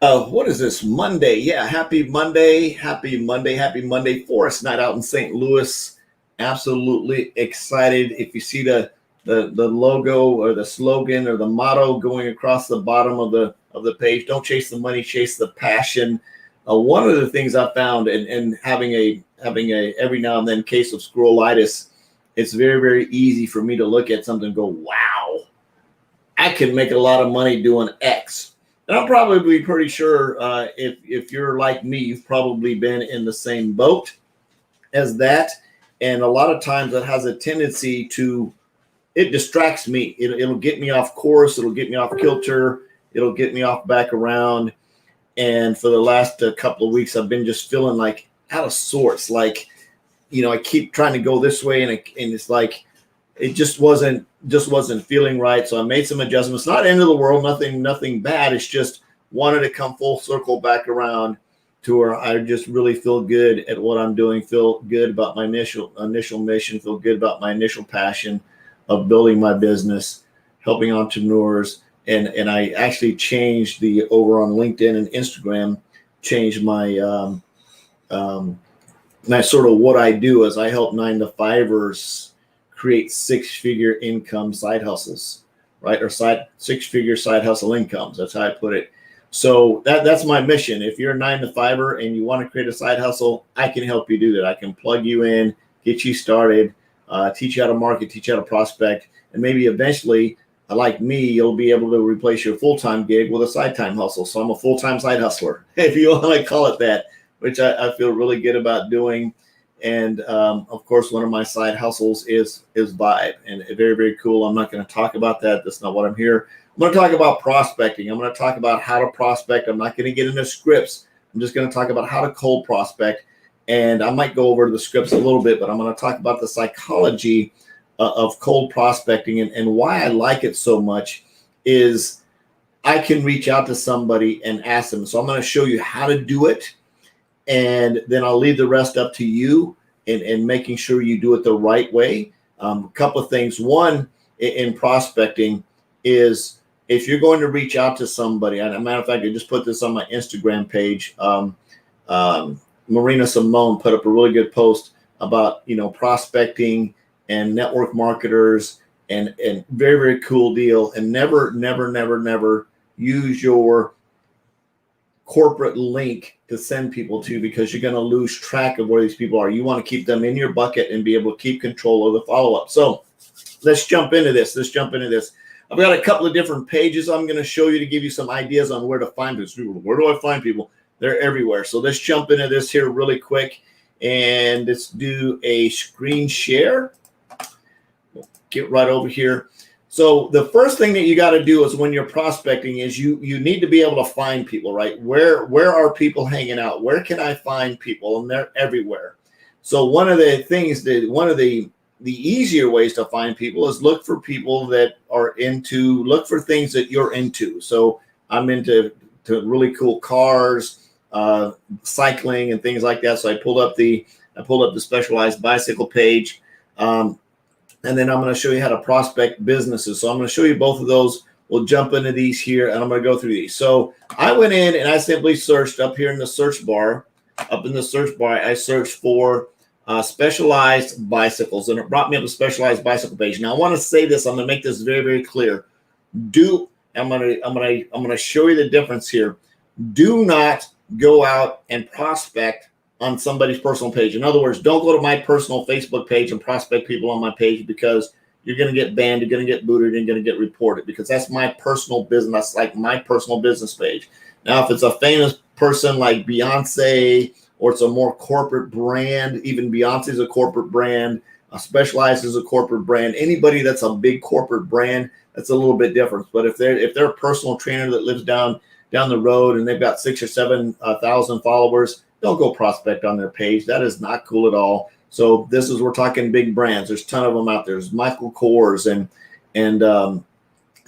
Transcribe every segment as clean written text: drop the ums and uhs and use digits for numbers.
What is this? Monday. Yeah, happy Monday. Happy Monday. Happy Monday. Forest night out in St. Louis. Absolutely excited. If you see the logo or the slogan or the motto going across the bottom of the page, don't chase the money, chase the passion. One of the things I found and having a every now and then case of scrollitis, it's very easy for me to look at something and go, wow, I can make a lot of money doing X. And I'm probably pretty sure if you're like me, you've probably been in the same boat as that. And a lot of times it has a tendency to, it distracts me. It'll get me off course. It'll get me off kilter. It'll get me off back around. And for the last couple of weeks, I've been just feeling like out of sorts. Like, I keep trying to go this way and it's like, it just wasn't feeling right. So I made some adjustments. Not end of the world, nothing bad. It's just wanted to come full circle back around to where I just really feel good at what I'm doing, feel good about my initial mission, feel good about my initial passion of building my business, helping entrepreneurs. And I actually changed the over on LinkedIn and Instagram, changed my sort of what I do is I help 9-to-5ers create six-figure income side hustles, right? Or six-figure side hustle incomes. That's how I put it. So that's my mission. If you're a 9-to-5er and you want to create a side hustle, I can help you do that. I can plug you in, get you started, teach you how to market, teach you how to prospect, and maybe eventually, like me, you'll be able to replace your full-time gig with a side-time hustle. So I'm a full-time side hustler, if you want to call it that, which I feel really good about doing. And of course, one of my side hustles is Vibe, and very cool. I'm not going to talk about that. That's not what I'm here. I'm going to talk about prospecting. I'm going to talk about how to prospect. I'm not going to get into scripts. I'm just going to talk about how to cold prospect, and I might go over the scripts a little bit, but I'm going to talk about the psychology of cold prospecting and why I like it so much is I can reach out to somebody and ask them. So I'm going to show you how to do it. And then I'll leave the rest up to you in making sure you do it the right way. A couple of things. One, in prospecting is if you're going to reach out to somebody, and as a matter of fact, I just put this on my Instagram page. Marina Simone put up a really good post about, prospecting and network marketers and very cool deal. And never use your corporate link to send people to because you're going to lose track of where these people are. You want to keep them in your bucket and be able to keep control of the follow-up. So let's jump into this. I've got a couple of different pages I'm going to show you to give you some ideas on where to find these people. Where do I find people? They're everywhere. So let's jump into this here really quick and let's do a screen share. We'll get right over here. So the first thing that you got to do is when you're prospecting is you need to be able to find people, right? Where are people hanging out? Where can I find people? And they're everywhere. So one of the things one of the easier ways to find people is look for people that are look for things that you're into. So I'm into really cool cars, cycling and things like that. So I pulled up the Specialized Bicycle page. And then I'm going to show you how to prospect businesses. So I'm going to show you both of those. We'll jump into these here, and I'm going to go through these. So I went in and I simply searched up here in the search bar. Up in the search bar, I searched for Specialized Bicycles, and it brought me up a Specialized Bicycle page. Now I want to say this. I'm going to make this very clear. I'm going to show you the difference here. Do not go out and prospect on somebody's personal page. In other words, don't go to my personal Facebook page and prospect people on my page because you're going to get banned, you're going to get booted, and you're going to get reported because that's my personal business. That's like my personal business page. Now, if it's a famous person like Beyonce or it's a more corporate brand, even Beyonce is a corporate brand, Specialized is a corporate brand, anybody that's a big corporate brand, that's a little bit different. But if they're a personal trainer that lives down the road and they've got 6,000 or 7,000 followers, don't go prospect on their page. That is not cool at all. So we're talking big brands. There's a ton of them out there. There's Michael Kors and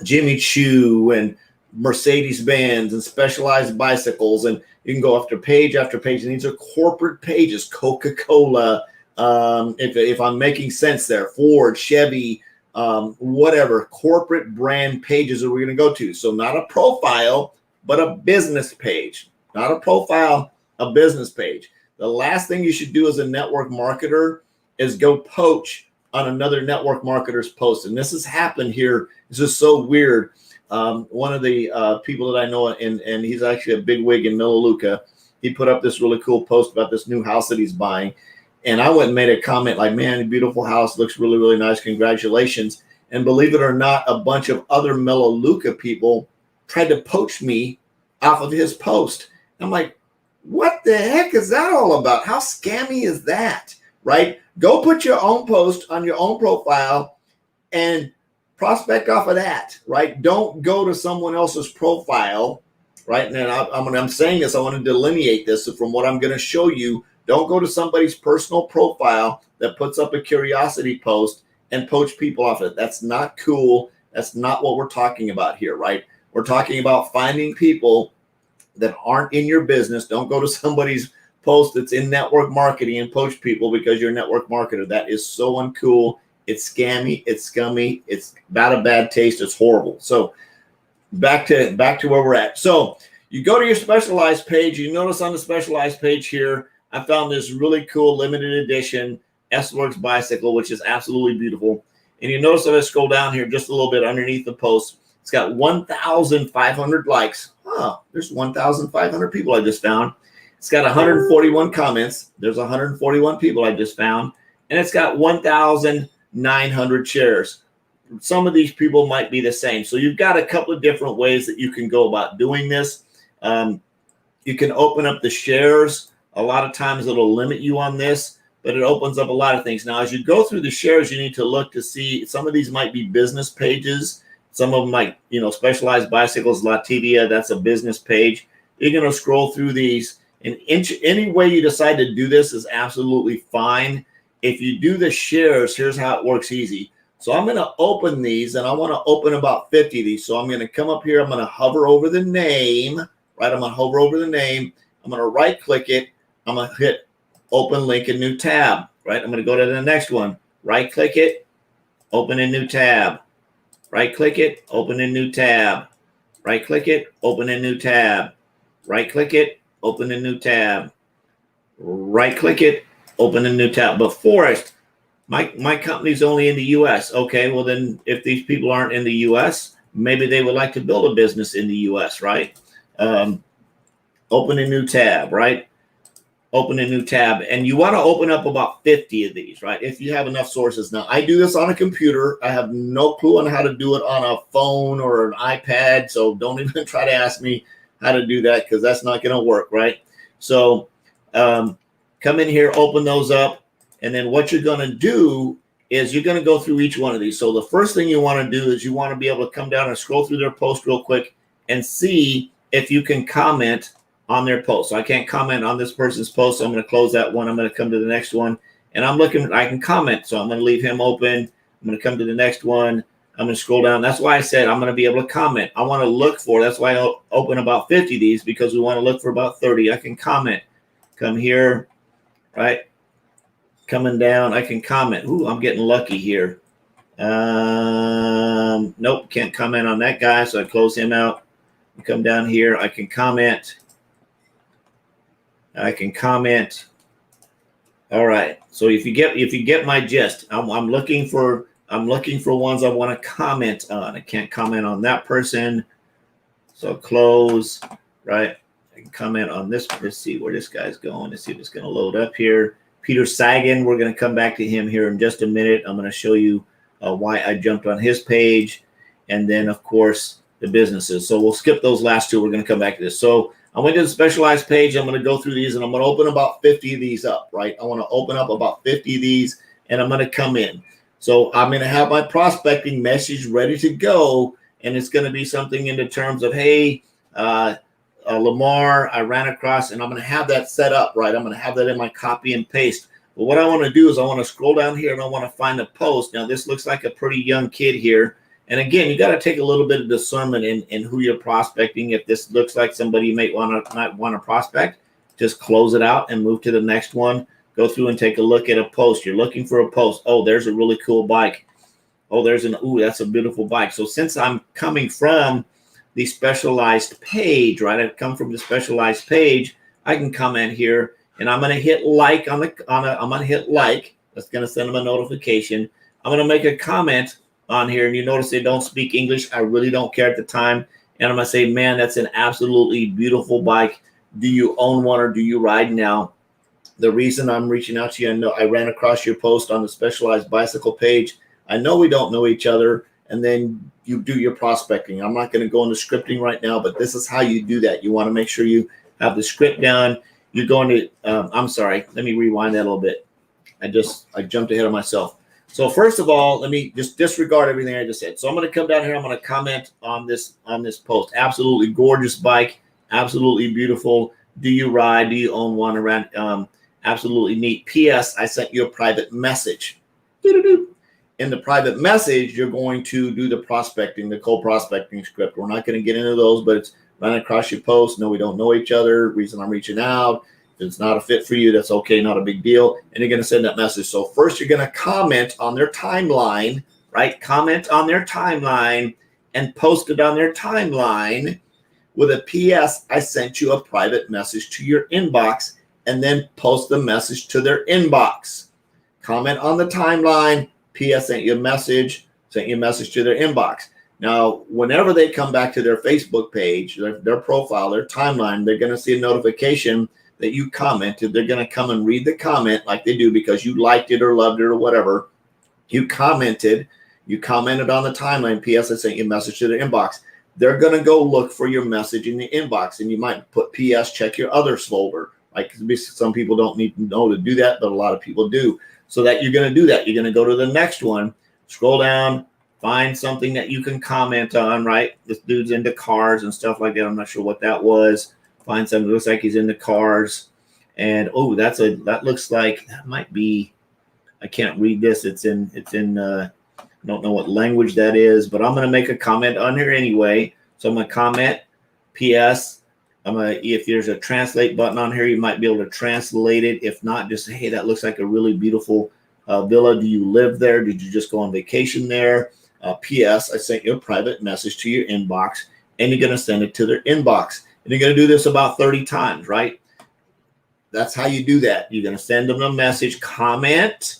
Jimmy Choo and Mercedes-Benz and Specialized Bicycles. And you can go after page. And these are corporate pages, Coca-Cola. If I'm making sense there, Ford, Chevy, whatever, corporate brand pages that we're going to go to. So not a profile, but a business page, not a profile, a business page. The last thing you should do as a network marketer is go poach on another network marketer's post. And this has happened here. It's just so weird. One of the people that I know, and he's actually a big wig in Melaleuca, he put up this really cool post about this new house that he's buying. And I went and made a comment like, man, beautiful house, looks really, really nice. Congratulations. And believe it or not, a bunch of other Melaleuca people tried to poach me off of his post. I'm like, what the heck is that all about? How scammy is that, right? Go put your own post on your own profile and prospect off of that, right? Don't go to someone else's profile, right? And I'm saying this, I want to delineate this. So from what I'm going to show you, don't go to somebody's personal profile that puts up a curiosity post and poach people off it. That's not cool. That's not what we're talking about here, right? We're talking about finding people that aren't in your business. Don't go to somebody's post that's in network marketing and poach people because you're a network marketer. That is so uncool. It's scammy. It's scummy. It's got a bad taste. It's horrible. So back to where we're at. So you go to your specialized page. You notice on the specialized page here, I found this really cool limited edition S-Works bicycle, which is absolutely beautiful. And you notice that I scroll down here just a little bit underneath the post. It's got 1,500 likes. Oh, there's 1,500 people I just found. It's got 141 comments. There's 141 people I just found. And it's got 1,900 shares. Some of these people might be the same. So you've got a couple of different ways that you can go about doing this. You can open up the shares. A lot of times it'll limit you on this, but it opens up a lot of things. Now, as you go through the shares, you need to look to see some of these might be business pages. Some of them might, Specialized Bicycles, Lativia, that's a business page. You're going to scroll through these. And any way you decide to do this is absolutely fine. If you do the shares, here's how it works easy. So I'm going to open these, and I want to open about 50 of these. So I'm going to come up here. I'm going to hover over the name, right? I'm going to hover over the name. I'm going to right-click it. I'm going to hit Open Link in New Tab, right? I'm going to go to the next one. Right-click it, open a new tab. Right-click it, open a new tab. Right-click it, open a new tab. Right-click it, open a new tab. Right-click it, open a new tab. But Forrest, my company's only in the U.S. Okay, well then if these people aren't in the U.S., maybe they would like to build a business in the U.S., right? Open a new tab, right? Open a new tab, and you want to open up about 50 of these, right? If you have enough sources. Now, I do this on a computer. I have no clue on how to do it on a phone or an iPad, so don't even try to ask me how to do that because that's not going to work, right? So come in here, open those up, and then what you're going to do is you're going to go through each one of these. So the first thing you want to do is you want to be able to come down and scroll through their post real quick and see if you can comment on their post. So I can't comment on this person's post. So I'm going to close that one. I'm going to come to the next one, and I'm looking. I can comment. So I'm going to leave him open. I'm going to come to the next one. I'm going to scroll down. That's why I said I'm going to be able to comment. I want to look for. That's why I open about 50 of these because we want to look for about 30. I can comment. Come here, right? Coming down, I can comment. Ooh, I'm getting lucky here. Nope, can't comment on that guy. So I close him out. Come down here. I can comment. I can comment. All right. So if you get my gist, I'm looking for ones I want to comment on. I can't comment on that person. So close, right? I can comment on this. Let's see where this guy's going. Let's see if it's going to load up here. Peter Sagan, we're going to come back to him here in just a minute. I'm going to show you why I jumped on his page. And then, of course, the businesses. So we'll skip those last two. We're going to come back to this. So I went to the specialized page. I'm going to go through these, and I'm going to open about 50 of these up, right? I want to open up about 50 of these, and I'm going to come in. So I'm going to have my prospecting message ready to go, and it's going to be something in the terms of, hey, Lamar, I ran across, and I'm going to have that set up, right? I'm going to have that in my copy and paste. But what I want to do is I want to scroll down here, and I want to find a post. Now, this looks like a pretty young kid here. And again, you got to take a little bit of discernment in who you're prospecting. If this looks like somebody you might want to prospect, just close it out and move to the next one. Go through and take a look at a post. You're looking for a post. Oh, there's a really cool bike. Oh, that's a beautiful bike. So since I'm coming from the specialized page, right? I come from the specialized page. I can comment here, and I'm going to hit like I'm going to hit like. That's going to send them a notification. I'm going to make a comment on here, and you notice they don't speak English. I really don't care at the time. And I'm going to say, man, that's an absolutely beautiful bike. Do you own one or do you ride now? The reason I'm reaching out to you, I know I ran across your post on the Specialized Bicycle page. I know we don't know each other, and then you do your prospecting. I'm not going to go into scripting right now, but this is how you do that. You want to make sure you have the script down. You're going to, I'm sorry, let me rewind that a little bit. I jumped ahead of myself. So first of all, let me just disregard everything I just said. So I'm going to come down here. I'm going to comment on this post. Absolutely gorgeous bike. Absolutely beautiful. Do you ride? Do you own one around? Absolutely neat. P.S. I sent you a private message. In the private message, you're going to do the prospecting, the cold prospecting script. We're not going to get into those, but it's run across your post. No, we don't know each other. Reason I'm reaching out. If it's not a fit for you, that's okay. Not a big deal. And you're going to send that message. So first, you're going to comment on their timeline, right? Comment on their timeline and post it on their timeline with a PS, I sent you a private message to your inbox, and then post the message to their inbox. Comment on the timeline, PS, sent you a message to their inbox. Now, whenever they come back to their Facebook page, their profile, their timeline, they're going to see a notification that you commented. They're going to come and read the comment like they do because you liked it or loved it or whatever. You commented on the timeline, PS, I sent you a message to their inbox. They're going to go look for your message in the inbox, and you might put PS, check your others folder. Like some people don't need to know to do that, but a lot of people do. So that you're going to do that. You're going to go to the next one, scroll down, find something that you can comment on, right? This dude's into cars and stuff like that. I'm not sure what that was. Find something that looks like he's into cars. And, oh, that looks like that might be, I can't read this. It's in I don't know what language that is, but I'm going to make a comment on here anyway. So I'm going to comment, PS. If there's a translate button on here, you might be able to translate it. If not, just say, hey, that looks like a really beautiful villa. Do you live there? Did you just go on vacation there? PS, I sent you a private message to your inbox, and you're going to send it to their inbox. And you're going to do this about 30 times, right? That's how you do that. You're going to send them a message, comment,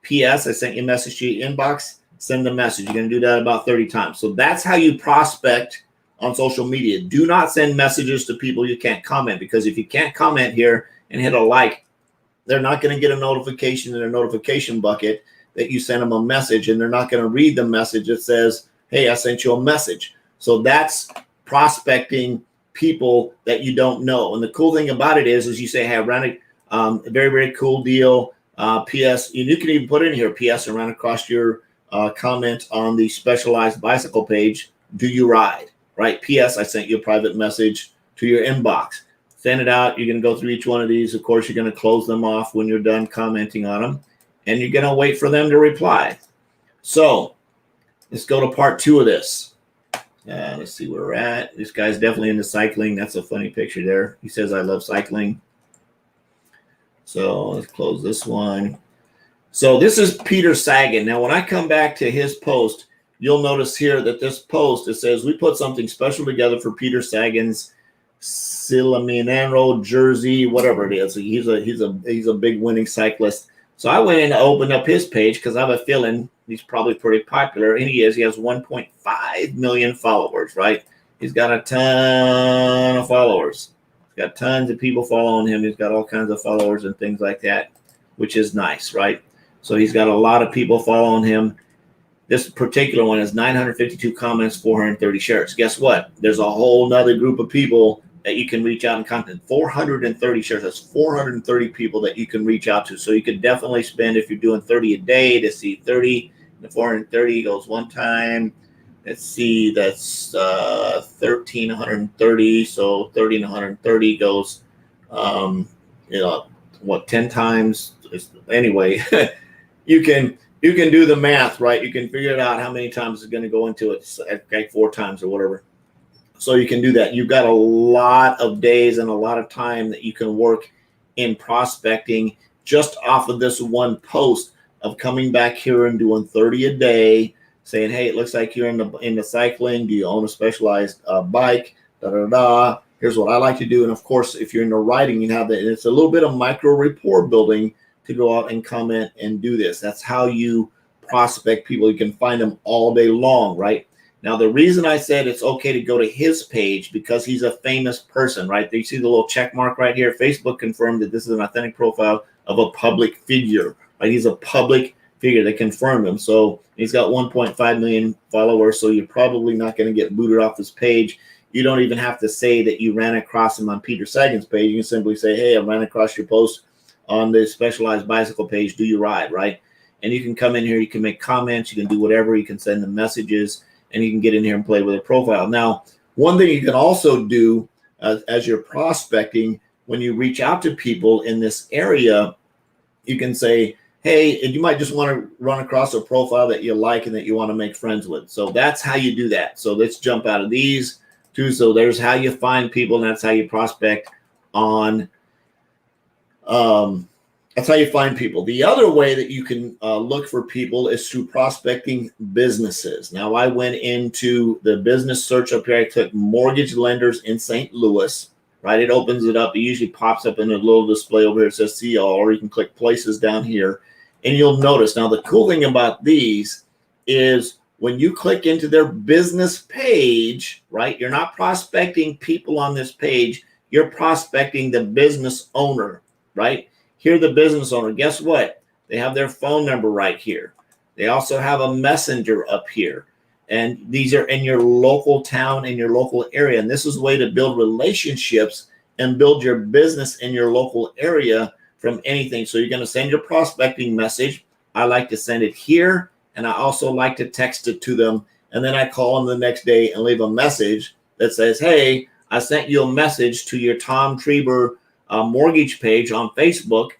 PS, I sent you a message to your inbox, send the message. You're going to do that about 30 times. So that's how you prospect on social media. Do not send messages to people you can't comment, because if you can't comment here and hit a like, they're not going to get a notification in their notification bucket that you sent them a message, and they're not going to read the message that says, hey, I sent you a message. So that's prospecting people that you don't know. And the cool thing about it is you say, hey, I ran a very, very cool deal. PS, you can even put in here, PS, I ran across your comment on the Specialized Bicycle page. Do you ride? Right? PS, I sent you a private message to your inbox. Send it out. You're going to go through each one of these. Of course, you're going to close them off when you're done commenting on them, and you're going to wait for them to reply. So let's go to part 2 of this. Let's see where we're at. This guy's definitely into cycling. That's a funny picture there. He says, I love cycling. So let's close this one. So this is Peter Sagan. Now, when I come back to his post, you'll notice here that this post, it says, we put something special together for Peter Sagan's Silaminero jersey, whatever it is. He's a big winning cyclist. So I went in to open up his page because I have a feeling he's probably pretty popular, and he is. He has 1.5 million followers, right? He's got a ton of followers. He's got tons of people following him. He's got all kinds of followers and things like that, which is nice, right? So he's got a lot of people following him. This particular one has 952 comments, 430 shares. Guess what? There's a whole nother group of people that you can reach out and contact. 430 shares. That's 430 people that you can reach out to. So you could definitely spend, if you're doing 30 a day, to see 30. The 430 goes one time. Let's see, that's 1,330. So 30 and 130 goes, 10 times? Anyway, you can do the math, right? You can figure it out how many times it's going to go into it, like 4 times or whatever. So you can do that. You've got a lot of days and a lot of time that you can work in prospecting just off of this one post of coming back here and doing 30 a day saying, hey, it looks like you're into cycling. Do you own a specialized bike? Da da da. Here's what I like to do. And of course, if you're into writing, you have that. And it's a little bit of micro rapport building to go out and comment and do this. That's how you prospect people. You can find them all day long, right? Now, the reason I said it's okay to go to his page, because he's a famous person, right? You see the little check mark right here. Facebook confirmed that this is an authentic profile of a public figure, right? He's a public figure. They confirmed him. So he's got 1.5 million followers. So you're probably not going to get booted off his page. You don't even have to say that you ran across him on Peter Sagan's page. You can simply say, hey, I ran across your post on the Specialized Bicycle page. Do you ride, right? And you can come in here. You can make comments. You can do whatever. You can send them messages. And you can get in here and play with a profile. Now, one thing you can also do as you're prospecting, when you reach out to people in this area, you can say, hey, and you might just want to run across a profile that you like and that you want to make friends with. So that's how you do that. So let's jump out of these two. So there's how you find people, and that's how you prospect on that's how you find people. The other way that you can look for people is through prospecting businesses. Now, I went into the business search up here. I took mortgage lenders in St. Louis, right? It opens it up. It usually pops up in a little display over here. It says see all, or you can click places down here. And you'll notice. Now, the cool thing about these is when you click into their business page, right? You're not prospecting people on this page. You're prospecting the business owner, right? Here, the business owner, guess what? They have their phone number right here. They also have a messenger up here. And these are in your local town, in your local area. And this is a way to build relationships and build your business in your local area from anything. So you're going to send your prospecting message. I like to send it here. And I also like to text it to them. And then I call them the next day and leave a message that says, hey, I sent you a message to your Tom Trieber mortgage page on Facebook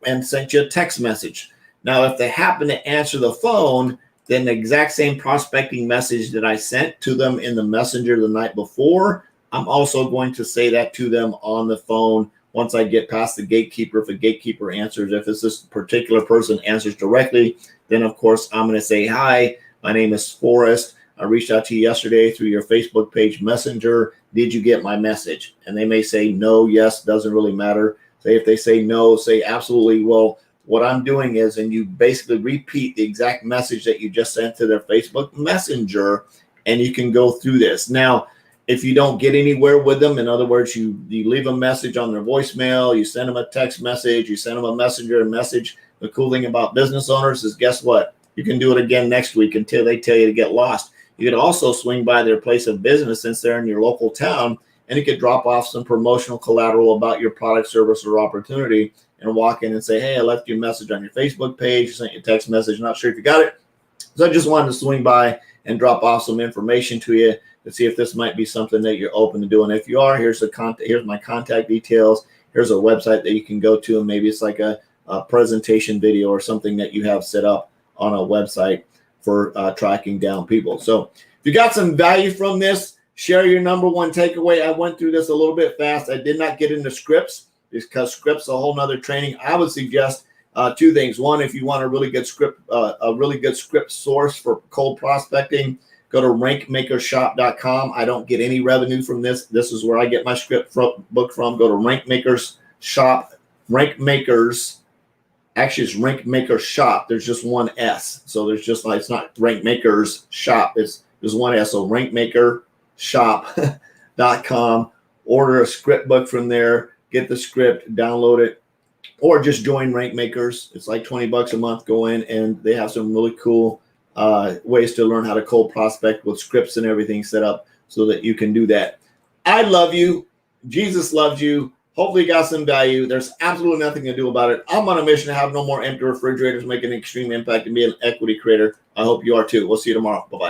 and sent you a text message. Now, if they happen to answer the phone, then the exact same prospecting message that I sent to them in the messenger the night before, I'm also going to say that to them on the phone once I get past the gatekeeper. If a gatekeeper answers, if it's this particular person answers directly, then of course I'm going to say, hi, my name is Forrest. I reached out to you yesterday through your Facebook page messenger. Did you get my message? And they may say no, yes, doesn't really matter. Say if they say no, say absolutely. Well, what I'm doing is, and you basically repeat the exact message that you just sent to their Facebook messenger, and you can go through this. Now, if you don't get anywhere with them, in other words, you leave a message on their voicemail, you send them a text message, you send them a messenger message. The cool thing about business owners is, guess what? You can do it again next week until they tell you to get lost. You could also swing by their place of business since they're in your local town, and you could drop off some promotional collateral about your product, service, or opportunity and walk in and say, hey, I left you a message on your Facebook page, sent you a text message, not sure if you got it. So I just wanted to swing by and drop off some information to you to see if this might be something that you're open to doing. If you are, here's my contact details. Here's a website that you can go to, and maybe it's like a presentation video or something that you have set up on a website for tracking down people. So if you got some value from this, share your number one takeaway. I went through this a little bit fast. I did not get into scripts because scripts a whole nother training. I would suggest two things. One, if you want a really good script source for cold prospecting, go to rankmakershop.com. I don't get any revenue from this. This is where I get my script book from. Go to Rankmakers Shop. Actually, it's Rankmaker Shop. There's just one S. So there's just like, it's not Rankmakers Shop. There's one S. So rankmakershop.com. Order a script book from there. Get the script, download it, or just join Rankmakers. It's like $20 a month. Go in, and they have some really cool ways to learn how to cold prospect with scripts and everything set up so that you can do that. I love you. Jesus loves you. Hopefully you got some value. There's absolutely nothing to do about it. I'm on a mission to have no more empty refrigerators, make an extreme impact, and be an equity creator. I hope you are too. We'll see you tomorrow. Bye-bye.